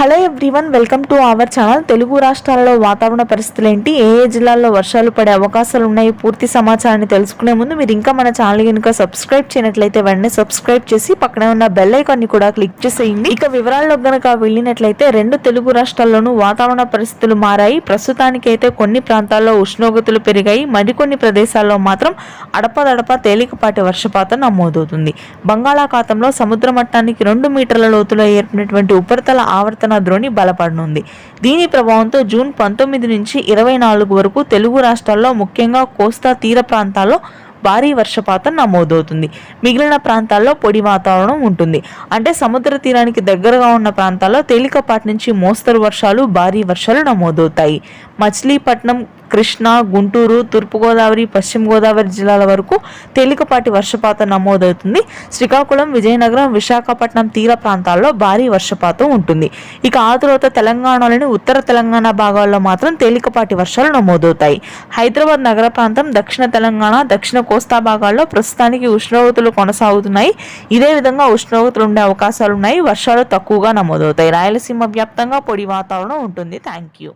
Hello everyone, welcome to our channel. Telugu రాష్ట్రాలలో వాతావరణ పరిస్థితులు ఏంటి, ఏ జిల్లాల్లో వర్షాలు పడే అవకాశాలు ఉన్నాయి, పూర్తి సమాచారాన్ని తెలుసుకునే ముందు మీరు ఇంకా మన ఛానల్ కనుక సబ్స్క్రైబ్ చేయనట్లయితే వెంటనే సబ్స్క్రైబ్ చేసి పక్కనే ఉన్న బెల్ ఐకాన్ని కూడా క్లిక్ చేసేయండి. ఇక వివరాల్లో గనక వెళ్ళినట్లయితే రెండు తెలుగు రాష్ట్రాల్లోనూ వాతావరణ పరిస్థితులు మారాయి. ప్రస్తుతానికైతే కొన్ని ప్రాంతాల్లో ఉష్ణోగ్రతలు పెరిగాయి, మరికొన్ని ప్రదేశాల్లో మాత్రం అడపదడప తేలికపాటి వర్షపాతం నమోదవుతుంది. బంగాళాఖాతంలో సముద్ర మట్టానికి 2 మీటర్ల లోతులో ఏర్పడినటువంటి ఉపరితల ఆవర్తన ద్రోణి బలపడనుంది. దీని ప్రభావంతో జూన్ 19 నుంచి 24 వరకు తెలుగు రాష్ట్రాల్లో ముఖ్యంగా కోస్తా తీర ప్రాంతాల్లో భారీ వర్షపాతం నమోదవుతుంది. మిగిలిన ప్రాంతాల్లో పొడి వాతావరణం ఉంటుంది. అంటే సముద్ర తీరానికి దగ్గరగా ఉన్న ప్రాంతాల్లో తేలికపాటి నుంచి మోస్తరు వర్షాలు, భారీ వర్షాలు నమోదవుతాయి. మచిలీపట్నం, కృష్ణా, గుంటూరు, తూర్పుగోదావరి, పశ్చిమ గోదావరి జిల్లాల వరకు తేలికపాటి వర్షపాతం నమోదవుతుంది. శ్రీకాకుళం, విజయనగరం, విశాఖపట్నం తీర ప్రాంతాల్లో భారీ వర్షపాతం ఉంటుంది. ఇక ఆ తర్వాత తెలంగాణలోని ఉత్తర తెలంగాణ భాగాల్లో మాత్రం తేలికపాటి వర్షాలు నమోదవుతాయి. హైదరాబాద్ నగర ప్రాంతం, దక్షిణ తెలంగాణ, దక్షిణ కోస్తా భాగాల్లో ప్రస్తుతానికి ఉష్ణోగ్రతలు కొనసాగుతున్నాయి. ఇదే విధంగా ఉష్ణోగ్రతలు ఉండే అవకాశాలు ఉన్నాయి. వర్షాలు తక్కువగా నమోదవుతాయి. రాయలసీమ వ్యాప్తంగా పొడి వాతావరణం ఉంటుంది. Thank you.